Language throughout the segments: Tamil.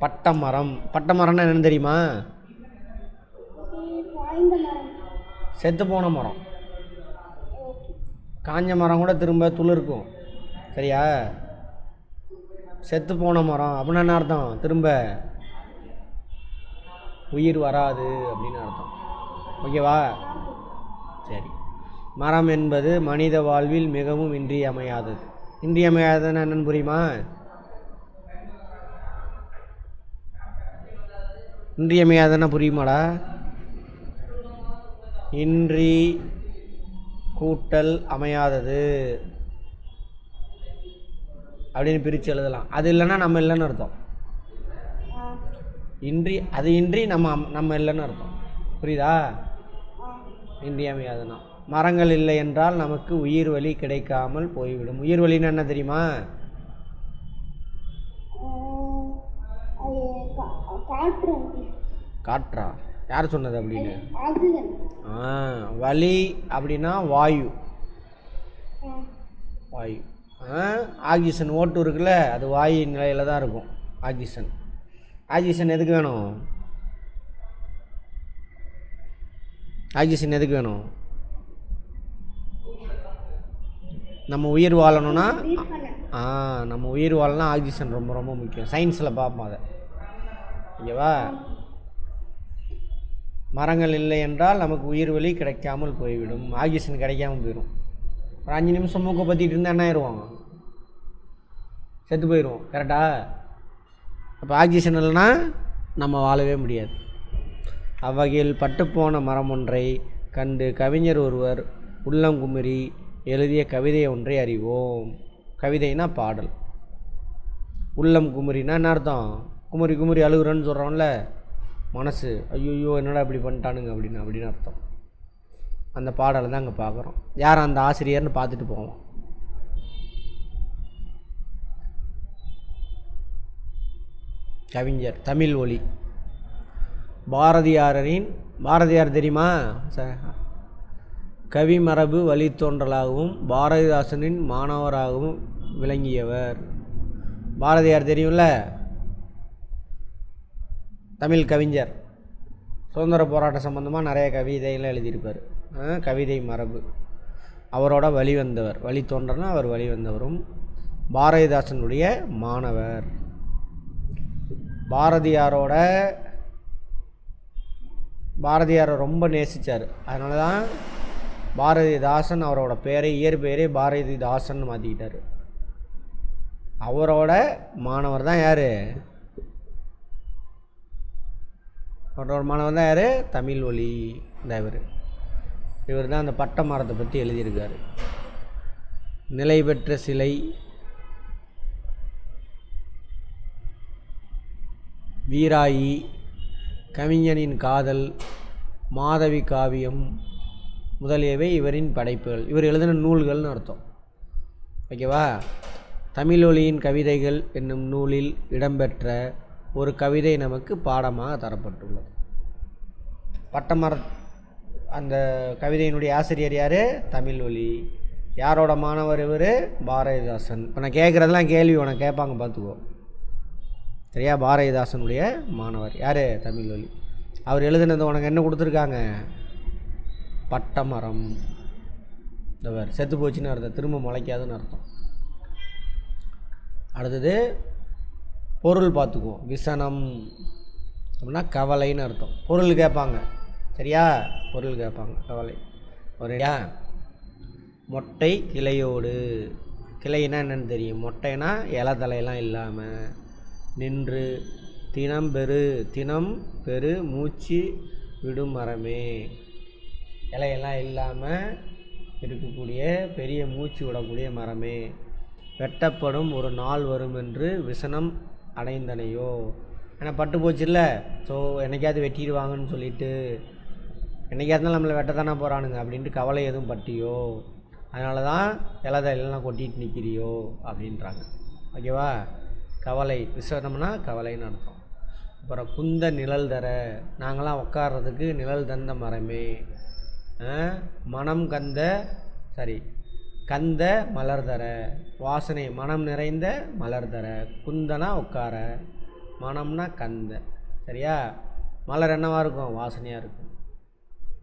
பட்டமரம். பட்டமரம்னா என்னன்னு தெரியுமா? செத்து போன மரம். காஞ்ச மரம் கூட திரும்ப துளிர்க்கும். சரியா? செத்து போன மரம் அப்படின்னா என்ன அர்த்தம்? திரும்ப உயிர் வராது அப்படின்னு அர்த்தம். ஓகேவா? சரி. மரம் என்பது மனித வாழ்வில் மிகவும் இன்றியமையாதது. இன்றியமையாததுன்னா என்னன்னு புரியுமா? இன்றியமையாததுன்னா புரியுமாடா? இன்றி கூட்டல் அமையாதது அப்படின்னு பிரித்து எழுதலாம். அது இல்லைன்னா நம்ம இல்லைன்னு அர்த்தம். இன்றி, அது இன்றி நம்ம இல்லைன்னு அர்த்தம். புரியுதா? இன்றியமையாதுன்னா மரங்கள் இல்லை என்றால் நமக்கு உயிர் வலி கிடைக்காமல் போய்விடும். உயிர் வலின்னு என்ன தெரியுமா? காற்றா? யார் சொன்னது அப்படின்னு? வலி அப்படின்னா வாயு. வாயு. ஆக்சிஜன் ஓட்டு இருக்குல்ல, அது வாயு நிலையில் தான் இருக்கும். ஆக்சிஜன். ஆக்சிஜன் எதுக்கு வேணும்? ஆக்சிஜன் எதுக்கு வேணும்? நம்ம உயிர் வாழணும்னா நம்ம உயிர் வாழணும்னா ஆக்சிஜன் ரொம்ப ரொம்ப முக்கியம். சயின்ஸில் பார்ப்போம் அதை. ஓகேவா? மரங்கள் இல்லை என்றால் நமக்கு உயிர் வலி கிடைக்காமல் போய்விடும். ஆக்சிஜன் கிடைக்காமல் போயிடும். ஒரு 5 நிமிஷம் மூக்கை பற்றிட்டு இருந்தால் என்ன ஆயிடுவாங்க? செத்து போயிடுவோம். கரெக்டா? அப்போ ஆக்சிஜன் இல்லைன்னா நம்ம வாழவே முடியாது. அவ்வகையில் பட்டுப்போன மரம் ஒன்றை கண்டு கவிஞர் ஒருவர் உள்ளம் குமரி எழுதிய கவிதை ஒன்றை அறிவோம். கவிதைனா பாடல். உள்ளம் குமரினா என்ன அர்த்தம்? குமரி குமரி அழுகுறன்னு சொல்கிறோம்ல, மனசு ஐயோ என்னடா இப்படி பண்ணிட்டானுங்க அப்படின்னு அர்த்தம். அந்த பாடலை தான் அங்கே பார்க்குறோம். யார் அந்த ஆசிரியர்னு பார்த்துட்டு போவோம். கவிஞர் தமிழ் ஒலி பாரதியார் தெரியுமா? கவி மரபு வழித்தோன்றலாகவும் பாரதிதாசனின் மாணவராகவும் விளங்கியவர். பாரதியார் தெரியும்ல, தமிழ் கவிஞர். சுதந்திர போராட்ட சம்பந்தமாக நிறைய கவிதைகள் எழுதியிருப்பார். கவிதை மரபு. அவரோட வழிவந்தவர். வழித்தோன்றனா அவர் வழிவந்தவரும் பாரதிதாசனுடைய மாணவர். பாரதியாரை ரொம்ப நேசித்தார். அதனால தான் பாரதிதாசன் அவரோட பேரை, இயற்பெயரே பாரதிதாசன் மாற்றிக்கிட்டார். அவரோட மாணவர் தான் யார்? அவரோட மாணவர் தான் யார்? தமிழ் ஒலி. இவர் தான் அந்த பட்ட மரத்தை பற்றி எழுதியிருக்காரு. நிலை பெற்ற சிலை, வீராயி, கவிஞனின் காதல், மாதவி காவியம் முதலியவை இவரின் படைப்புகள். இவர் எழுதின நூல்கள்னு அர்த்தம். ஓகேவா? தமிழொலியின் கவிதைகள் என்னும் நூலில் இடம்பெற்ற ஒரு கவிதை நமக்கு பாடமாக தரப்பட்டுள்ளது. பட்டமர அந்த கவிதையினுடைய ஆசிரியர் யார்? தமிழ் ஒலி. யாரோட மாணவர் இவர்? பாரதிதாசன். இப்போ நான் கேட்குறதெல்லாம் கேள்வி உனக்கு கேட்பாங்க, பார்த்துக்கோ. சரியா? பாரதிதாசனுடைய மாணவர் யார்? தமிழ் ஒலி. அவர் எழுதுனது உனக்கு என்ன கொடுத்துருக்காங்க? பட்டமரம். இந்த செத்து போச்சுன்னு அர்த்தம், திரும்ப முளைக்காதுன்னு அர்த்தம். அடுத்தது பொருள் பார்த்துக்குவோம். விசனம் அப்படின்னா கவலைன்னு அர்த்தம். பொருள் கேட்பாங்க. சரியா? பொருள் கேட்பாங்க. கவலை. ஒரேயா? மொட்டை கிளையோடு. கிளைனா என்னென்னு தெரியும்? மொட்டைனா இலை தலையெல்லாம் இல்லாமல். நின்று தினம் பெரு மூச்சு விடும் மரமே. இலையெல்லாம் இல்லாமல் இருக்கக்கூடிய பெரிய மூச்சு விடக்கூடிய மரமே. வெட்டப்படும் ஒரு நாள் வரும் என்று விசனம் அடைந்தனையோ. ஏன்னா பட்டு போச்சு இல்லை, ஸோ என்னைக்காவது வெட்டிடுவாங்கன்னு சொல்லிட்டு, என்னைக்காக இருந்தாலும் நம்மளை வெட்டத்தானே போகிறானுங்க அப்படின்ட்டு கவலை எதுவும் பட்டியோ, அதனால தான் இலைதெல்லாம் கொட்டிட்டு நிற்கிறியோ அப்படின்றாங்க. ஓகேவா? கவலை. விசனம்னா கவலைன்னு அர்த்தம். அப்புறம் குந்த நிழல் தர. நாங்களாம் உட்கார்றதுக்கு நிழல் தந்த மரமே. மனம் கந்த மலர் தர. வாசனை மனம் நிறைந்த மலர் தர. குந்தனா உட்கார, மணம்னா கந்த. சரியா? மலர் என்னவாக இருக்கும்? வாசனையாக இருக்கும்.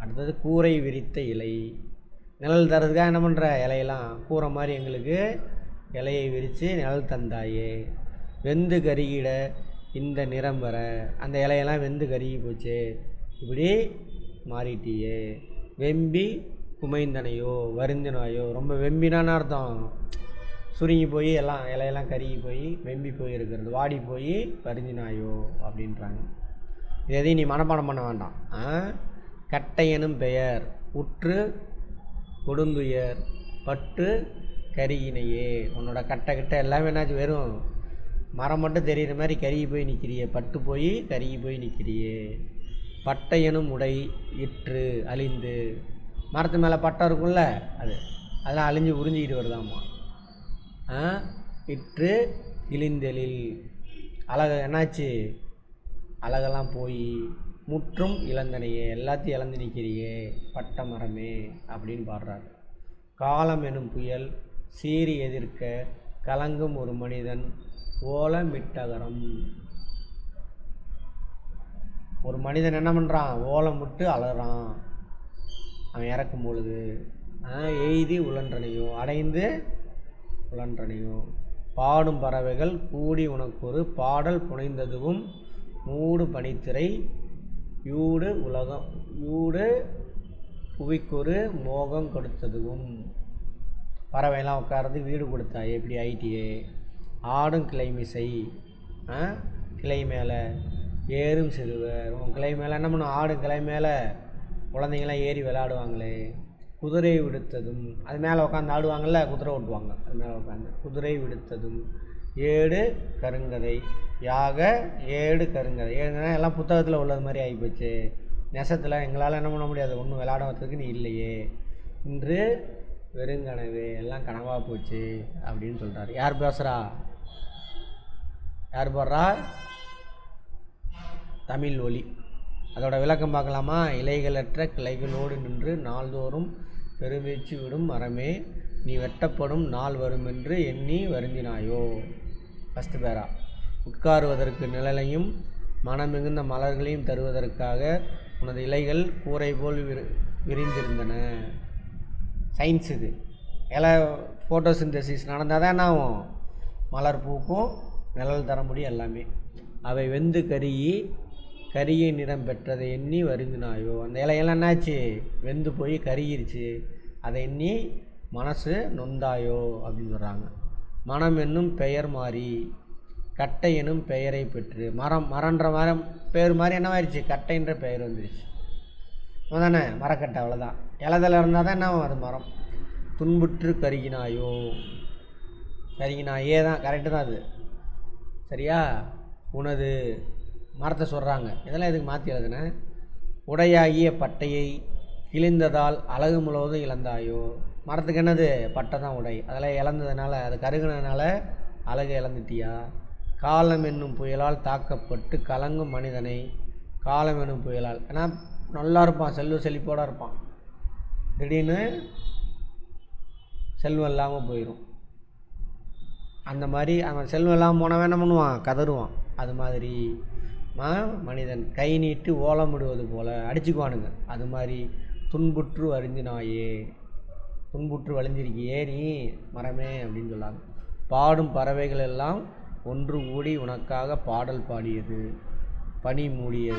அடுத்தது கூரை விரித்த இலை. நிழல் தரதுக்காக என்ன பண்ணுற? இலையெல்லாம் கூரை மாதிரி எங்களுக்கு இலையை விரித்து நிழல் தந்தாயே. வெந்து கருகிட இந்த நிறம் வர. அந்த இலையெல்லாம் வெந்து கருகி போச்சு, இப்படி மாறிட்டியே. வெம்பி குமைந்தனையோ வருந்தினாயோ. ரொம்ப வெம்பினான்னு அர்த்தம் சுருங்கி போய் எல்லாம் இலையெல்லாம் கருகி போய் வெம்பி போய் இருக்கிறது, வாடி போய் வருந்தினாயோ அப்படின்றாங்க. இது எதையும் நீ மனப்பாடம் பண்ண வேண்டாம். கட்டை எனும் பெயர் உற்று கொடுந்துயர் பட்டு கருகினையே. உன்னோட கட்டை எல்லாமே என்னாச்சு? வெறும் மரம் மட்டும் தெரிகிற மாதிரி கருகி போய் நிற்கிறியே, பட்டு போய் கருகி போய் நிற்கிறியே. பட்டை எனும் உடை இற்று அழிந்து. மரத்து மேலே பட்டம் இருக்கும்ல, அதெல்லாம் அழிஞ்சு உறிஞ்சிக்கிட்டு வருதாம்மா. இற்று இழிந்தெழில். அழகு என்னாச்சு? அழகெல்லாம் போய் முற்றும் இழந்தனையே, எல்லாத்தையும் இழந்து நிற்கிறியே பட்ட மரமே அப்படின்னு பாடுறாரு. காலம் எனும் புயல் சீறி எதிர்க்க கலங்கும் ஒரு மனிதன் ஓலமிட்டகரம். ஒரு மனிதன் என்ன பண்ணுறான்? ஓலமிட்டு அலறான் அவன் இறக்கும் பொழுது. எய்தி உழன்றனையோ, அடைந்து உழன்றனையோ. பாடும் பறவைகள் கூடி உனக்கொரு பாடல் புனைந்ததுவும் மூடு பனித்திரை யூடு உலகம் யூடு புவிக்கொரு மோகம் கொடுத்ததுவும். பறவைலாம் உட்கார்ந்து வீடு கொடுத்தாயே, எப்படி ஆயிட்டியே. ஆடும் கிளைமிசை. கிளை மேலே ஏறும் சிறுவர். உன் கிளை மேலே என்ன பண்ணும்? ஆடும் கிளை மேலே குழந்தைங்களாம் ஏறி விளையாடுவாங்களே. குதிரை விடுத்ததும். அது மேலே உட்காந்து ஆடுவாங்கள்ல, குதிரை ஓட்டுவாங்க, அது மேலே உட்காந்து. குதிரை விடுத்ததும் ஏடு கருங்கதை யாக. ஏடு கருங்கதை. ஏடுனா எல்லாம் புத்தகத்தில் உள்ளது மாதிரி ஆகிப்போச்சு. நெசத்தில் எங்களால் என்ன பண்ண முடியாது, ஒன்றும் விளையாடுறதுக்கு நீ இல்லையே. இன்று வெறுங்கனவே, எல்லாம் கனவாக போச்சு அப்படின்னு சொல்கிறார். யார் பேசுகிறா? யார் போடுறா? தமிழ் ஒலி. அதோட விளக்கம் பார்க்கலாமா? இலைகளற்ற கிளைகளோடு நின்று நாள்தோறும் பெருமீச்சு விடும் மரமே, நீ வெட்டப்படும் நாள் வருமென்று எண்ணி வருந்தினாயோ. ஃபஸ்ட்டு பேரா. உட்காருவதற்கு நிழலையும் மனமிகுந்த மலர்களையும் தருவதற்காக உனது இலைகள் கூரை போல் விரிந்திருந்தன. சயின்ஸ் இது. ஃபோட்டோசிந்தசிஸ் நடந்தால் தான் என்ன ஆகும்? மலர் பூக்கும், நிழல் தர முடியும் எல்லாமே. அவை வெந்து கருகிய நிறம் பெற்றதை எண்ணி வருந்தினாயோ. அந்த இலையெல்லாம் என்னாச்சு? வெந்து போய் கருகிருச்சு, அதை எண்ணி மனசு நொந்தாயோ அப்படின்னு சொல்கிறாங்க. மனம் என்னும் பெயர் மாறி கட்டை எனும் பெயரை பெற்று. மரன்ற மரம் பேர் மாதிரி என்னவாயிருச்சு? கட்டைன்ற பெயர் வந்துருச்சு. தானே மரக்கட்டை, அவ்வளோதான். இலதலை இருந்தால் தான் என்ன அது மரம். துன்புற்று கருகினாயோ. கருகினாயே தான் கரெக்டு தான் அது. சரியா? உனது மரத்தை சொல்கிறாங்க. இதெல்லாம் எதுக்கு மாற்றி எழுதுனேன்? உடையாகிய பட்டையை கிழிந்ததால் அழகு முழுவதும் இழந்தாயோ. மரத்துக்கு என்னது? பட்டை தான் உடை. அதெல்லாம் இழந்ததுனால, அது கருகுனதுனால அழகு இழந்துட்டியா. காலம் என்னும் புயலால் தாக்கப்பட்டு கலங்கும் மனிதனை. காலம் என்னும் புயலால், ஏன்னா நல்லா இருப்பான், செல்வ செழிப்போடு இருப்பான், திடீர்னு செல்வம் இல்லாமல் போயிடும். அந்த மாதிரி அவன் செல்வம் இல்லாமல் போனவன் என்ன பண்ணுவான்? கதறுவான். அது மாதிரி மனிதன் கை நீட்டு ஓலமிடுவது போல் அடிச்சுக்குவானுங்க. அது மாதிரி துன்புற்று வருந்தினாயே, துன்புற்று வழிஞ்சிருக்கியே நீ மரமே அப்படின்னு சொல்லாங்க. பாடும் பறவைகள் எல்லாம் ஒன்று கூடி உனக்காக பாடல் பாடியது. பனி மூடிய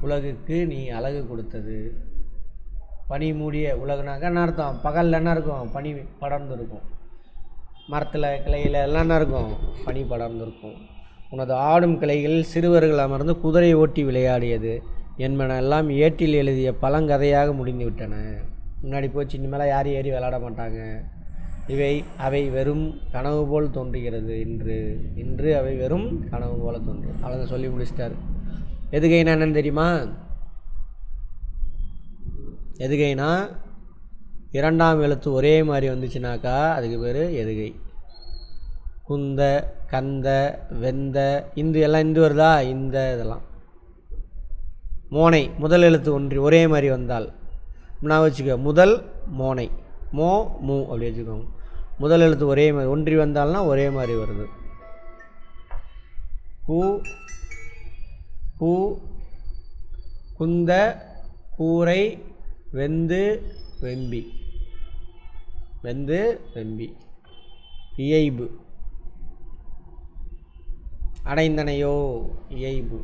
உலகுக்கு நீ அழகு கொடுத்தது. பனி மூடிய உலகுனாக்க என்ன அர்த்தம்? பகலில் என்ன இருக்கும்? பனி படர்ந்து இருக்கும். மரத்தில் கிளையில் எல்லாம் என்ன இருக்கும்? பனி படர்ந்து இருக்கும். உனது ஆடும் கிளைகளில் சிறுவர்கள் அமர்ந்து குதிரை ஓட்டி விளையாடியது என்பன எல்லாம் ஏட்டில் எழுதிய பழங்கதையாக முடிந்து விட்டன. முன்னாடி போச்சு, இனிமேல் யாரும் ஏறி விளையாட மாட்டாங்க. அவை வெறும் கனவு போல் தோன்றுகிறது. இன்று அவை வெறும் கனவு போல் தோன்றும். அவ்வளோ சொல்லி முடிச்சிட்டார். எதுகைனா என்னன்னு தெரியுமா? எதுகைனா இரண்டாம் எழுத்து ஒரே மாதிரி வந்துச்சுனாக்கா அதுக்கு பேர் எதுகை. குந்த, கந்த, வெந்த, இந்து எல்லாம் இந்து வருதா? இந்த இதெல்லாம் மோனை முதல் எழுத்து ஒன்றி ஒரே மாதிரி வந்தால் நான் வச்சுக்க முதல் மோனை, மோ மூ அப்படி வச்சுக்கோங்க. முதல் எழுத்து ஒரே மாதிரி ஒன்றி வந்தால்னா ஒரே மாதிரி வருது. கூ பூ குந்த கூரை வெந்து வெம்பி. வெந்து வெம்பி. இயைபு அடைந்தனையோ இயைபு.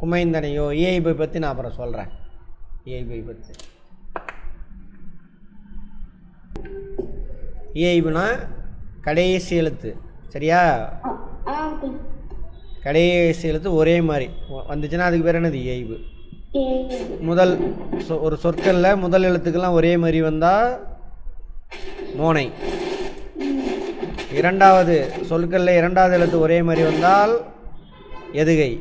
குமைந்தனையோ. இயைபை பற்றி நான் அப்புறம் சொல்கிறேன். இயைபை பற்றி. இயைபுனா கடைசி எழுத்து. சரியா? கடைசி எழுத்து ஒரே மாதிரி வந்துச்சுன்னா அதுக்கு பேர் என்னது? இயைபு. முதல் ஒரு சொற்களில் முதல் எழுத்துக்கெல்லாம் ஒரே மாதிரி வந்தால் மோனை. இரண்டாவது சொற்களில் இரண்டாவது எழுத்து ஒரே மாதிரி வந்தால் எதுகை.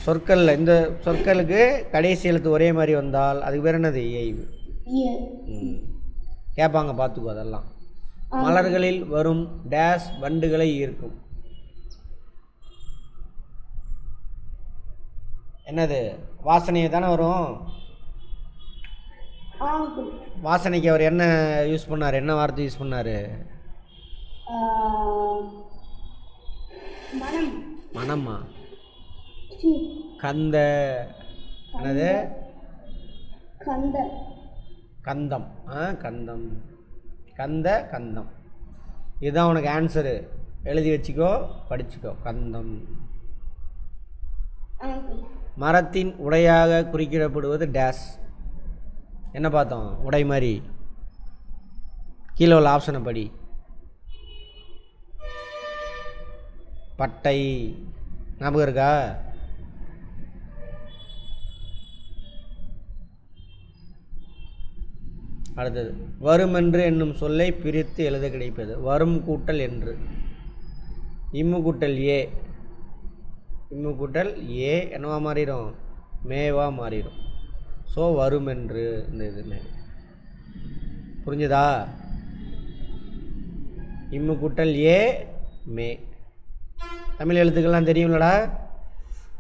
சொற்களில் இந்த சொற்களுக்கு கடைசி எழுத்து ஒரே மாதிரி வந்தால் அதுக்கு பேர் என்னது? இயைபு. கேட்பாங்க, பார்த்துக்கோ. அதெல்லாம் மலர்களில் வரும் டேஸ் வண்டுகளை ஈர்க்கும். என்னது? வாசனையை தானே வரும். வாசனைக்கு அவர் என்ன யூஸ் பண்ணார்? என்ன வார்த்தை யூஸ் பண்ணார்? மனமா? கந்த. என்னது? கந்தம். கந்தம். கந்த கந்தம். இதுதான் உனக்கு ஆன்சரு. எழுதி வச்சுக்கோ, படிச்சுக்கோ. கந்தம். மரத்தின் உடையாக குறிப்பிடப்படுவது டேஸ். என்ன பார்த்தோம்? உடை மாதிரி. கீழே உள்ள ஆப்ஷனை படி. பட்டை. ஞாபகம் இருக்கா? அடுத்தது வருமென்று என்னும் சொல்லை பிரித்து எழுத கிடைப்பது. வரும் கூட்டல் என்று. இம்மு கூட்டல் ஏ. இம்மு கூட்டல் ஏ என்னவா மாறிடும்? மேவா மாறிடும். ஸோ வருமென்று. இந்த இதுமே புரிஞ்சுதா? இம்மு கூட்டல் ஏ மே. தமிழ் எழுத்துக்கள்லாம் தெரியும்லடா.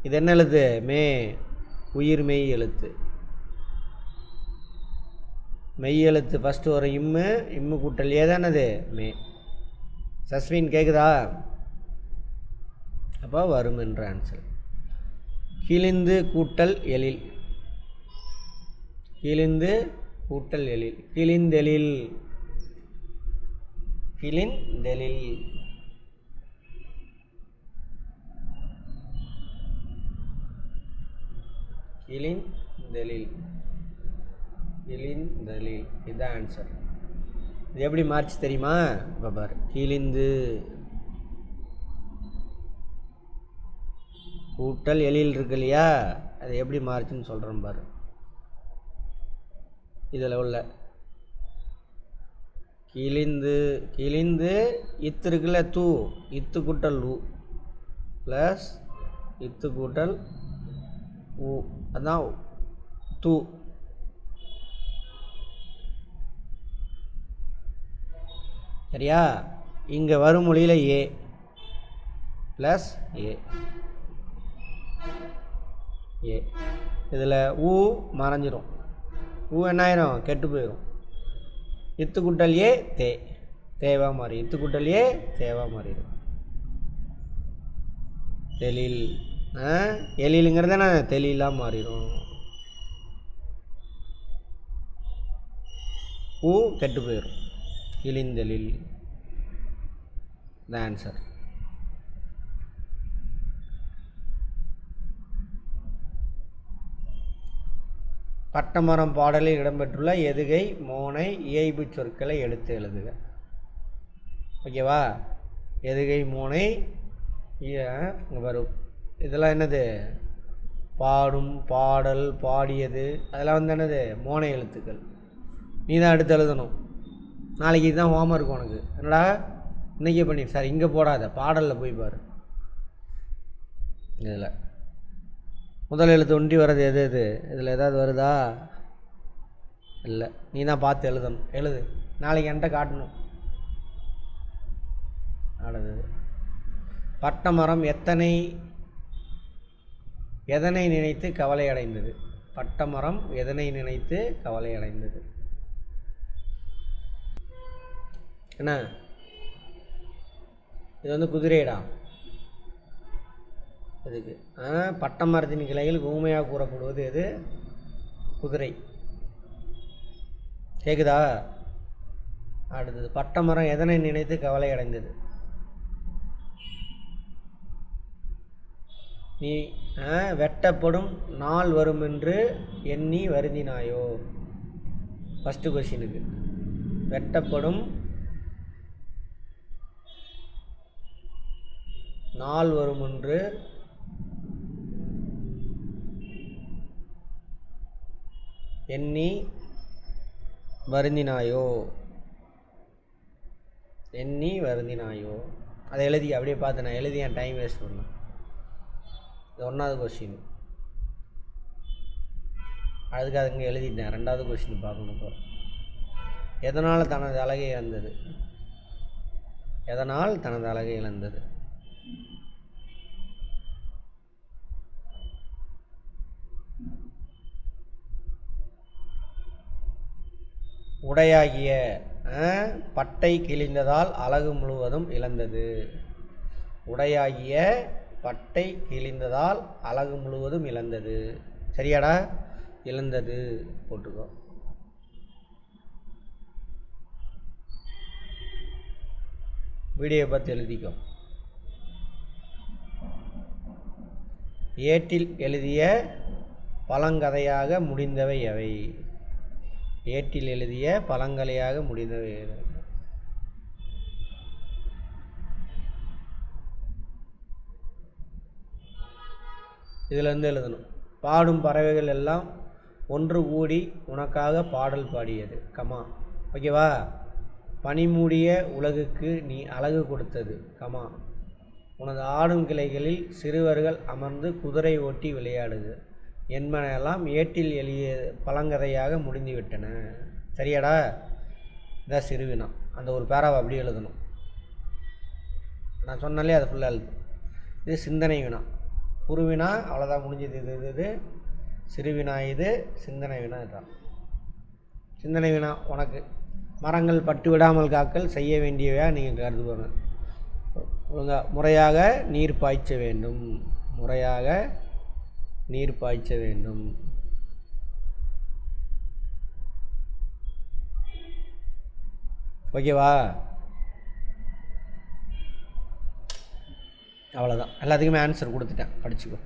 இது என்ன எழுத்து? மே. உயிர் மெய் எழுத்து. மெய் எழுத்து ஃபஸ்ட்டு ஒரு இம்மு. இம்மு கூட்டல் ஏதானது? மே. சஸ்வின் கேட்குதா? அப்போ வரும் என்ற ஆன்சர். கிழிந்து கூட்டல் எழில். கிழிந்து கூட்டல் எழில். கிழிந்தெழில். கிழிந்தெழில். கிழிந்தெழில். கிழிந்தெழில். இதுதான் ஆன்சர். இது எப்படி மார்ச் தெரியுமா? இப்போ பாரு. கிழிந்து கூட்டல் எழில் இருக்கு இல்லையா? அது எப்படி மார்ச்சுன்னு சொல்கிறேன் பாரு. இதில் உள்ள கிழிந்து. கிழிந்து இத்து இருக்குல்ல? தூ. இத்து கூட்டல் ஊ ப்ளஸ் இத்து கூட்டல் ஊ. அதுதான் தூ. சரியா? இங்கே வரும் மொழியில் ஏ ப்ளஸ் ஏ. ஏ. இதில் ஊ மறைஞ்சிரும். ஊ என்ன ஆயிரும்? கெட்டு போயிடும். இத்து கூட்டல் ஏ தே. தேவா மாறி. இத்து கூட்டல் ஏ தேவா மாறிடும். தெளில். எழிலுங்கிறது என்ன? தெளிலாக மாறிடும். ஊ கெட்டு போயிடும். கிழிந்தெழில். The answer. பட்டமரம் பாடலில் இடம்பெற்றுள்ள எதுகை மோனை இயைபு சொற்களை எடுத்து எழுதுக. ஓகேவா? எதுகை மோனை வரும். இதெல்லாம் என்னது? பாடும், பாடல், பாடியது, அதெல்லாம் வந்து என்னது? மோனை எழுத்துக்கள். நீ தான் எடுத்து எழுதணும். நாளைக்கு இதுதான் ஹோம்ஒர்க் உனக்கு. என்னடா இன்றைக்கே பண்ணி சார் இங்கே போடாத, பாடலில் போய் பாரு. இதில் முதல் எழுத்து ஒன்றி வர்றது எது எது? இதில் ஏதாவது வருதா? இல்லை. நீ தான் பார்த்து எழுதணும். எழுது. நாளைக்கு என்கிட்ட காட்டணும். அடுத்தது பட்டமரம் எதனை நினைத்து கவலை அடைந்தது? பட்டமரம் எதனை நினைத்து கவலை அடைந்தது? என்ன? இது வந்து குதிரைடா. இதுக்கு பட்டை மரத்தின் கிளையில் ஊமையாக கூறப்படுவது எது? குதிரை. கேட்குதா? அடுத்தது, பட்டை மரம் எதனை நினைத்து கவலை அடைந்தது? நீ வெட்டப்படும் நாள் வரும் என்று எண்ணி வருந்தினாயோ? ஃபஸ்ட்டு கொஸ்டினுக்கு வெட்டப்படும் நாள் வரும் என்று எண்ணி வருந்தினாயோ? எண்ணி வருந்தினாயோ? அதை எழுதி அப்படியே பார்த்து நான் எழுதி என் டைம் வேஸ்ட் பண்ணேன். இது 1வது கொஸ்டின். அதுக்கு அதுங்க எழுதிட்டேன். 2வது கொஸ்டின் பார்க்கணும். இப்போ எதனால் தனது அழகை இழந்தது? எதனால் தனது அழகை இழந்தது? உடையாகிய பட்டை கிழிந்ததால் அழகு முழுவதும் இழந்தது. உடையாகிய பட்டை கிழிந்ததால் அழகு முழுவதும் இழந்தது. சரியாடா? இழந்தது போட்டுக்கோ. வீடியோ பார்த்து எழுதிக்கோ. ஏட்டில் எழுதிய பழங்கதையாக முடிந்தவை எவை? ஏட்டில் எழுதிய பழங்கதையாக முடிந்தவை எவை? இதிலேருந்து எழுதணும். பாடும் பறவைகள் எல்லாம் ஒன்று கூடி உனக்காக பாடல் பாடியது, கமா. ஓகேவா? பனிமூடிய உலகுக்கு நீ அழகு கொடுத்தது, கமா. உனது ஆடும் கிளைகளில் சிறுவர்கள் அமர்ந்து குதிரை ஓட்டி விளையாடுது என்பனையெல்லாம் ஏட்டில் எழுதிய பழங்கதையாக முடிந்துவிட்டன. சரியாடா? இதான் சிறுவினா. அந்த ஒரு பேராவை அப்படியே எழுதணும். நான் சொன்னாலே அதை ஃபுல்லாக எழுது. இது சிந்தனை வினா. குருவினா அவ்வளோதான், முடிஞ்சது. இது சிறுவினா. இது சிந்தனை வினா. இதுதான் சிந்தனை வினா. உனக்கு மரங்கள் பட்டு விடாமல் காக்கல் செய்ய வேண்டியவையாக நீங்கள் கருதுவாங்க. ஒழுங்கா முறையாக நீர் பாய்ச்ச வேண்டும். முறையாக நீர் பாய்ச்ச வேண்டும். ஓகேவா? அவ்வளோதான். எல்லாத்துக்குமே ஆன்சர் கொடுத்துட்டேன், படிச்சுக்கோ.